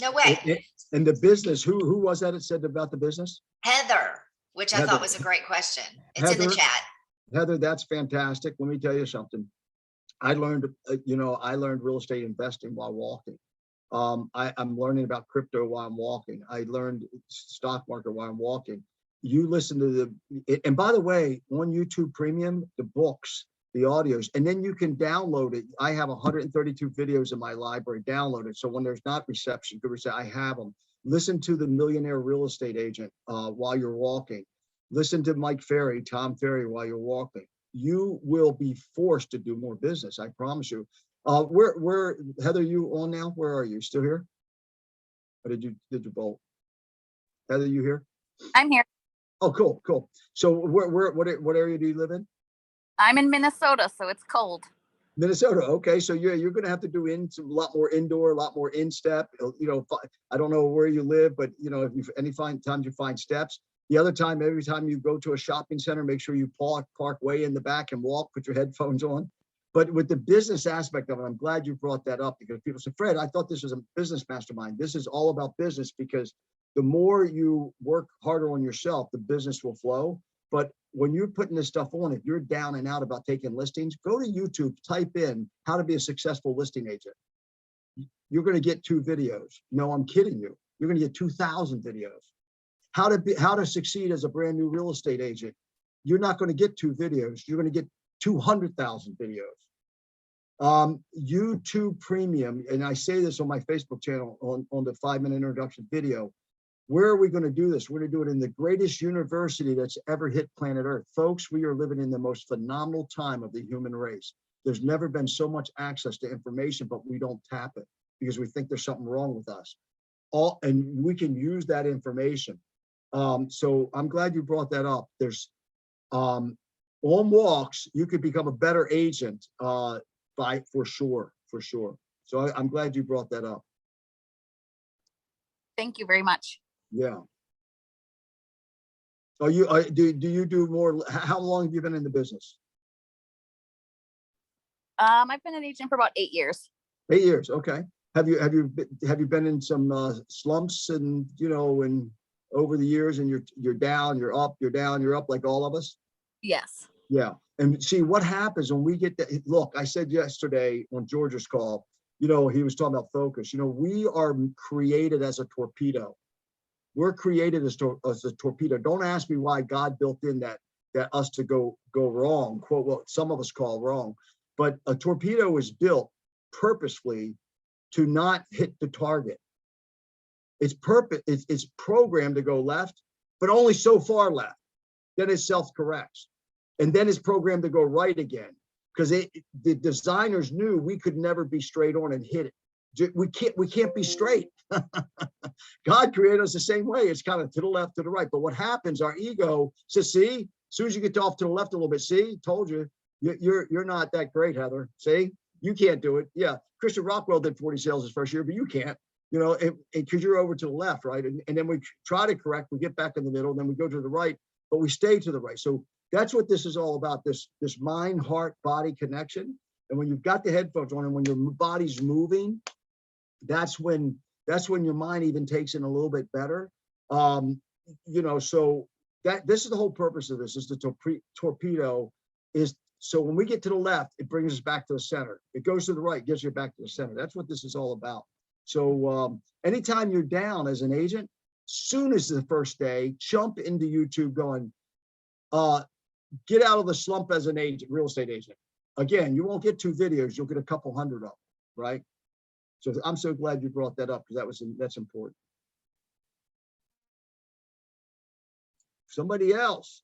No way. And the business, who was that? It said about the business? Heather, which I thought was a great question. It's in the chat. Heather, that's fantastic. Let me tell you something. I learned real estate investing while walking. I'm learning about crypto while I'm walking. I learned stock market while I'm walking. You listen to and by the way, on YouTube Premium, the books, the audios, and then you can download it. I have 132 videos in my library downloaded. So when there's not reception, I have them. Listen to the Millionaire Real Estate Agent while you're walking. Listen to Tom Ferry while you're walking. You will be forced to do more business. I promise you. Where Heather, you on now? Where are you? Still here? Or did you bolt? Heather, you here? I'm here. Oh, cool. So what area do you live in? I'm in Minnesota, so it's cold. Minnesota. Okay. So you're going to have to do a lot more indoor, a lot more in-step. You know, I don't know where you live, but you know, if you times you find steps. The other time, every time you go to a shopping center, make sure you park way in the back and walk, put your headphones on. But with the business aspect of it, I'm glad you brought that up, because people say, Fred, I thought this was a business mastermind. This is all about business, because the more you work harder on yourself, the business will flow. But when you're putting this stuff on, if you're down and out about taking listings, go to YouTube, type in how to be a successful listing agent. You're going to get 2 videos. No, I'm kidding you. You're going to get 2,000 videos. How to succeed as a brand new real estate agent. You're not going to get 2 videos. You're going to get 200,000 videos. YouTube Premium, and I say this on my Facebook channel on the 5-minute introduction video. Where are we going to do this? We're going to do it in the greatest university that's ever hit planet Earth. Folks, we are living in the most phenomenal time of the human race. There's never been so much access to information, but we don't tap it because we think there's something wrong with us. And we can use that information. So I'm glad you brought that up. There's on walks, you could become a better agent for sure. So I'm glad you brought that up. Thank you very much. Yeah. Do you do more? How long have you been in the business? I've been an agent for about 8 years. 8 years. Okay. Have you been in some slumps and and over the years, and you're down, you're up, you're down, you're up, like all of us? Yes. Yeah. And see what happens when we get that. Look, I said yesterday on George's call, he was talking about focus. We are created as a torpedo. We're created as a torpedo. Don't ask me why God built in that us to go wrong, quote, what some of us call wrong. But a torpedo is built purposefully to not hit the target. It's programmed to go left, but only so far left. Then it self-corrects. And then it's programmed to go right again, because the designers knew we could never be straight on and hit it. We can't be straight. God created us the same way. It's kind of to the left, to the right. But what happens, our ego says, see, as soon as you get off to the left a little bit, see, told you, you're not that great, Heather. See, you can't do it. Yeah, Christian Rockwell did 40 sales his first year, but you can't, because you're over to the left, right? And then we try to correct, we get back in the middle, then we go to the right, but we stay to the right. So that's what this is all about, this mind, heart, body connection. And when you've got the headphones on and when your body's moving, that's when your mind even takes in a little bit better. So this is the whole purpose of this, is the torpedo is, so when we get to the left, it brings us back to the center. It goes to the right, gets you back to the center. That's what this is all about. So anytime you're down as an agent, soon as the first day, jump into YouTube going, get out of the slump as an agent, real estate agent. Again, you won't get 2 videos, you'll get a couple hundred of them, right? So I'm so glad you brought that up, because that's important. Somebody else.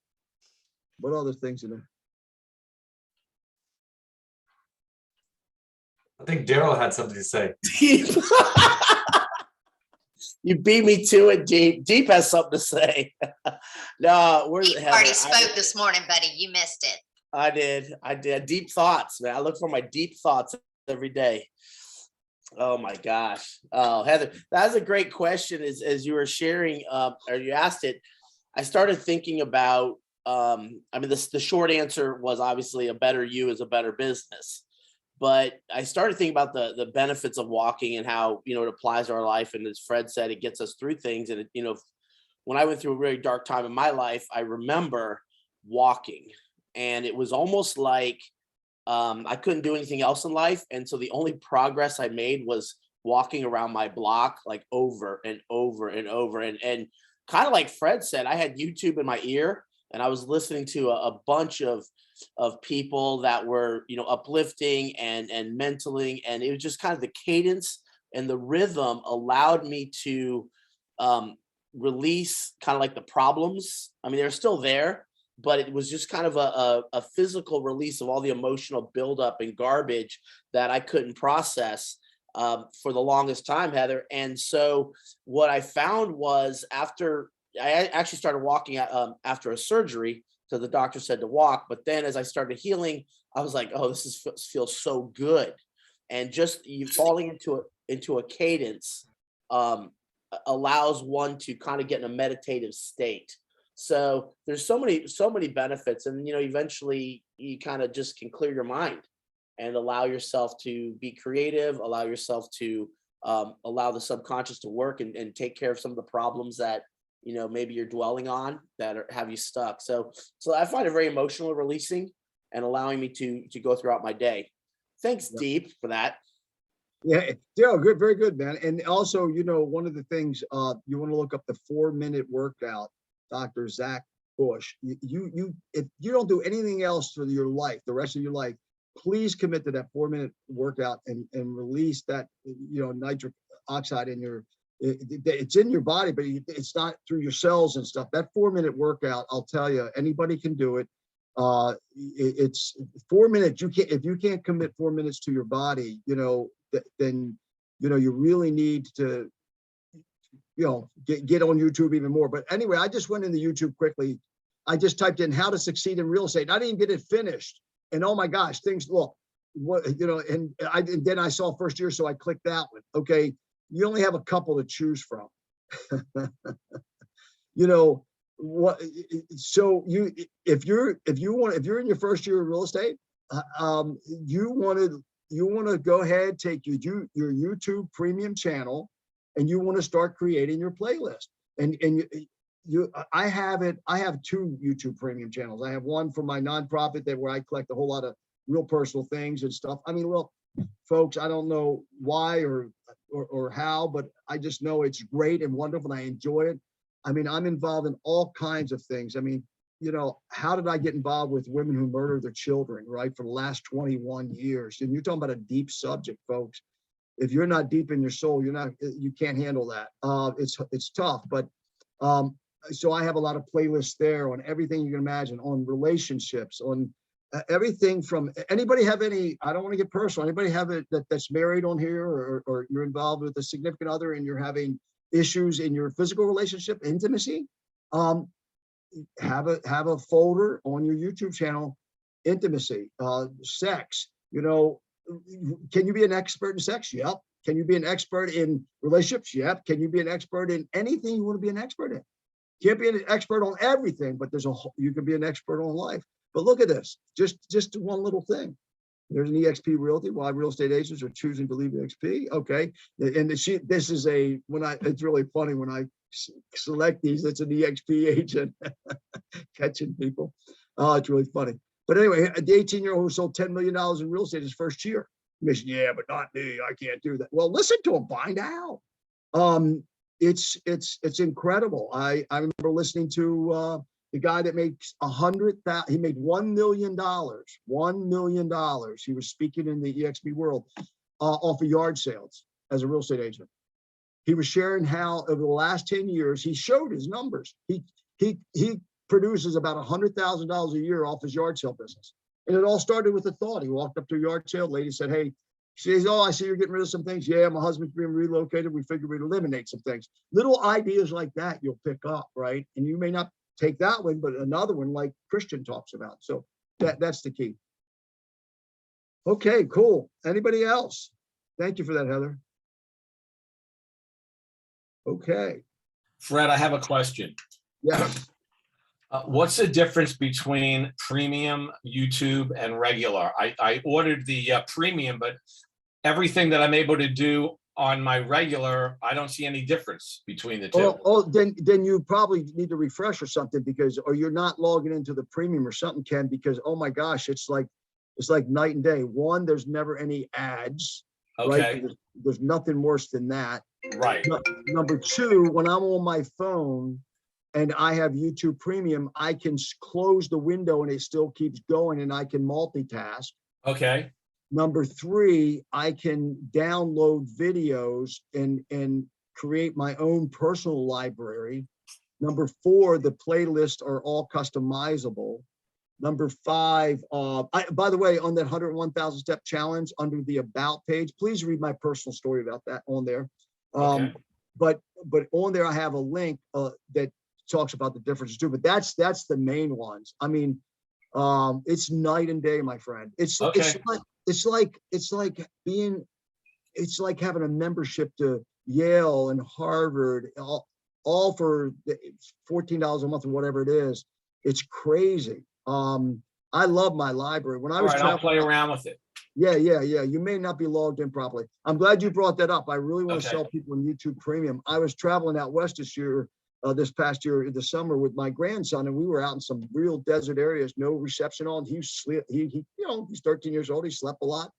What other things in there? I think Daryl had something to say. You beat me to it, Deep. Deep has something to say. No, You already spoke this morning, buddy. You missed it. I did. Deep thoughts, man. I look for my deep thoughts every day. Oh my gosh. Oh, Heather, that's a great question. As you were sharing, or you asked it, I started thinking about, the short answer was obviously a better you is a better business. But I started thinking about the benefits of walking and how, it applies to our life. And as Fred said, it gets us through things. And, when I went through a really dark time in my life, I remember walking, and it was almost like I couldn't do anything else in life. And so the only progress I made was walking around my block, like over and over and over. And kind of like Fred said, I had YouTube in my ear, and I was listening to a bunch of people that were, uplifting and mentaling. And it was just kind of the cadence and the rhythm allowed me to release kind of like the problems. They're still there, but it was just kind of a physical release of all the emotional buildup and garbage that I couldn't process for the longest time, Heather. And so what I found was, after I actually started walking after a surgery, so the doctor said to walk, but then as I started healing, I was like, oh, this feels so good. And just you falling into a cadence allows one to kind of get in a meditative state. So there's so many benefits, and eventually you kind of just can clear your mind and allow yourself to be creative, allow yourself to allow the subconscious to work and take care of some of the problems that maybe you're dwelling on that have you stuck. So I find it very emotional, releasing, and allowing me to go throughout my day. Thanks, Yep. Deep, for that. Yeah, Daryl, good, very good, man. And also, one of the things you want to look up the 4-minute workout, Dr. Zach Bush. If you don't do anything else for your life, the rest of your life, please commit to that 4-minute workout and release that nitric oxide in your it's in your body, but it's not through your cells and stuff. That 4-minute workout, I'll tell you, anybody can do it. It's 4 minutes. If you can't commit 4 minutes to your body, then, you really need to, get on YouTube even more. But anyway, I just went into YouTube quickly. I just typed in how to succeed in real estate. I didn't get it finished. And oh my gosh, things look, and then I saw first year, so I clicked that one. Okay, you only have a couple to choose from. What? So if you're in your first year of real estate, you want to go ahead, take your YouTube premium channel, and you want to start creating your playlist. And I have 2 YouTube premium channels. I have one for my nonprofit where I collect a whole lot of real personal things and stuff. I mean, look, folks, I don't know why or how, but I just know it's great and wonderful, and I enjoy it. I mean, I'm involved in all kinds of things. I mean, how did I get involved with women who murder their children, right? For the last 21 years. And you're talking about a deep subject, folks. If you're not deep in your soul, you can't handle that. It's tough, but so I have a lot of playlists there on everything you can imagine, on relationships, on everything from anybody have any, I don't want to get personal, anybody have it that's married on here, or you're involved with a significant other and you're having issues in your physical relationship, intimacy, have a folder on your YouTube channel, intimacy, sex, can you be an expert in sex? Yep. Can you be an expert in relationships? Yep. Can you be an expert in anything you want to be an expert in? Can't be an expert on everything, but you can be an expert on life. But look at this, just one little thing. There's an EXP Realty, why real estate agents are choosing to leave EXP. Okay, and this is it's really funny when I select these. It's an EXP agent catching people. Oh, it's really funny. But anyway, the 18-year-old who sold $10 million in real estate his first year. Yeah, but not me. I can't do that. Well, listen to him. Find out. It's incredible. I remember listening to the guy that makes $100,000. He made $1 million. $1 million. He was speaking in the EXP world off of yard sales as a real estate agent. He was sharing how over the last 10 years he showed his numbers. He produces about $100,000 a year off his yard sale business, and it all started with a thought. He walked up to a yard sale. The lady said, "Hey." She says, "Oh, I see you're getting rid of some things." "Yeah, my husband's being relocated. We figured we'd eliminate some things." Little ideas like that you'll pick up, right? And you may not take that one, but another one like Christian talks about. So that's the key. Okay, cool. Anybody else? Thank you for that, Heather. Okay. Fred, I have a question. Yes. What's the difference between premium, YouTube, and regular? I ordered the premium, but everything that I'm able to do on my regular, I don't see any difference between the two. Then you probably need to refresh or something, or you're not logging into the premium or something, Ken, because oh my gosh, it's like night and day. One, there's never any ads. Okay. Right? There's nothing worse than that. Right. Number two, when I'm on my phone and I have YouTube Premium, I can close the window and it still keeps going, and I can multitask. Okay. Number three, I can download videos and create my own personal library. Number four, the playlists are all customizable. Number five, by the way, on that 101,000 step challenge, under the about page, please read my personal story about that on there. Okay. But on there, I have a link that talks about the differences too, but that's the main ones. I mean, it's night and day, my friend. It's like having a membership to Yale and Harvard, all for $14 a month or whatever it is. It's crazy. I love my library. When I was I'll play around with it. Yeah. You may not be logged in properly. I'm glad you brought that up. I really want to Okay. sell people in YouTube Premium. I was traveling out west this past year in the summer with my grandson, and we were out in some real desert areas, no reception on. He's 13 years old. He slept a lot.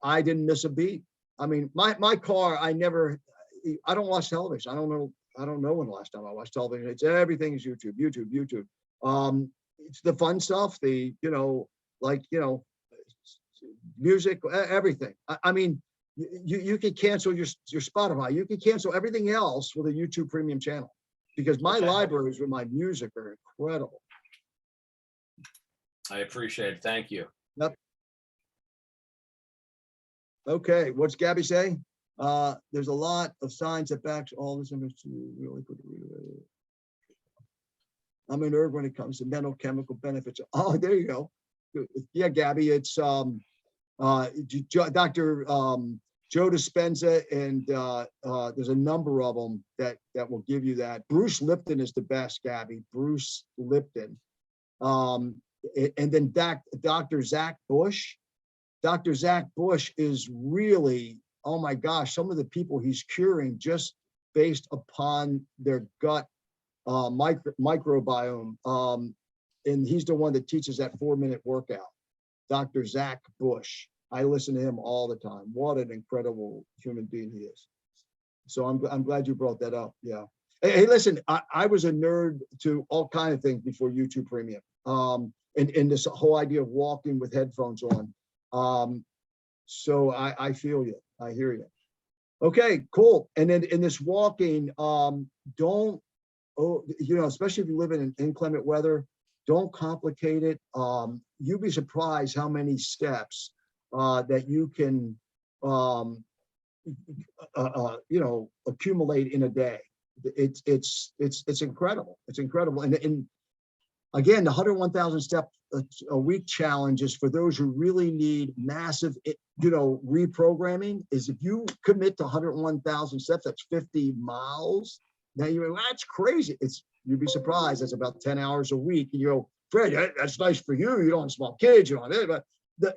I didn't miss a beat. I mean, my car, I don't watch television. I don't know when the last time I watched television. It's everything is YouTube. It's the fun stuff, music, everything. I mean, You can cancel your Spotify. You can cancel everything else with a YouTube Premium channel, because my Okay. libraries with my music are incredible. I appreciate it. Thank you. Okay, what's Gabby saying? There's a lot of signs that backs all this image to really put it. I'm a nerd when it comes to mental chemical benefits. Oh, there you go. Yeah, Gabby, it's Dr. Joe Dispenza, and there's a number of them that will give you that. Bruce Lipton is the best, Gabby. Bruce Lipton. And then Dr. Zach Bush. Dr. Zach Bush is really, oh my gosh, some of the people he's curing just based upon their gut microbiome. And he's the one that teaches that 4-minute workout. Dr. Zach Bush. I listen to him all the time. What an incredible human being he is. So I'm glad you brought that up. Yeah. Hey, listen, I was a nerd to all kinds of things before YouTube Premium. And this whole idea of walking with headphones on. So I feel you. I hear you. Okay, cool. And then in this walking, don't, especially if you live in inclement weather, don't complicate it. You'd be surprised how many steps that you can, accumulate in a day. It's incredible. It's incredible. And again, the 101,000 step a week challenge is for those who really need massive, reprogramming. Is if you commit to 101,000 steps, that's 50 miles. Now you're like, that's crazy. You'd be surprised. That's about 10 hours a week. And you go, Fred, that's nice for you. You don't have small kids, you don't have it. But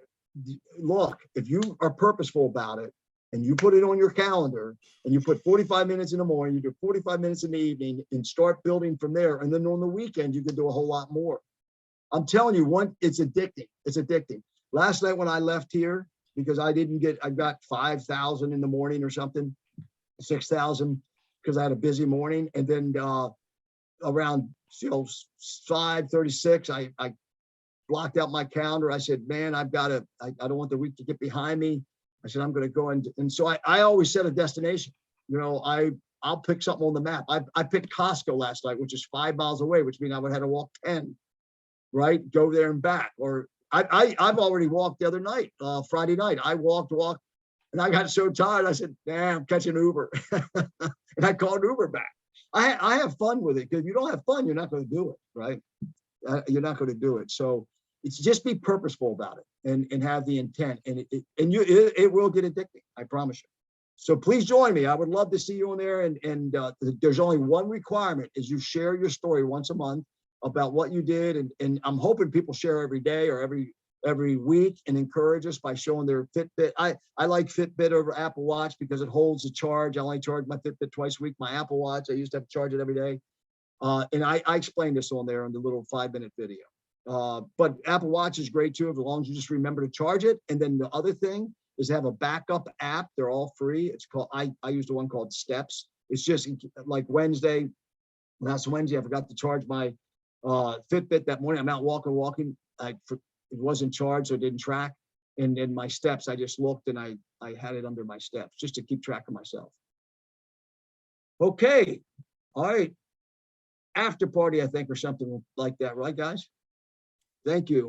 look, if you are purposeful about it and you put it on your calendar and you put 45 minutes in the morning, you do 45 minutes in the evening and start building from there. And then on the weekend, you can do a whole lot more. I'm telling you, it's addicting. It's addicting. Last night when I left here, because I got 5,000 in the morning or something, 6,000, because I had a busy morning. And then around 5:36, I blocked out my calendar. I said, man, I don't want the week to get behind me. I said, I'm going to go and so I always set a destination. I'll pick something on the map. I picked Costco last night, which is 5 miles away, which means I would have to walk 10, right? Go there and back. Or I've already walked the other night, Friday night. I walked, and I got so tired. I said, damn, I'm catching Uber. And I called Uber back. I have fun with it, because if you don't have fun, you're not going to do it, right? You're not going to do it. So it's just be purposeful about it and have the intent, and it will get addicting. I promise you. So please join me. I would love to see you on there. And there's only one requirement, is you share your story once a month about what you did. And I'm hoping people share every day or every week and encourage us by showing their Fitbit. I like Fitbit over Apple Watch because it holds the charge. I only charge my Fitbit twice a week. My Apple Watch, I used to have to charge it every day. And I explained this on there in the little 5-minute video. But Apple Watch is great too, as long as you just remember to charge it. And then the other thing is have a backup app. They're all free. It's called, I use the one called Steps. It's just like last Wednesday, I forgot to charge my Fitbit that morning. I'm out walking. It wasn't charged, so it didn't track. And then my steps, I just looked and I had it under my steps just to keep track of myself. Okay. All right. After party, I think, or something like that. Right, guys? Thank you.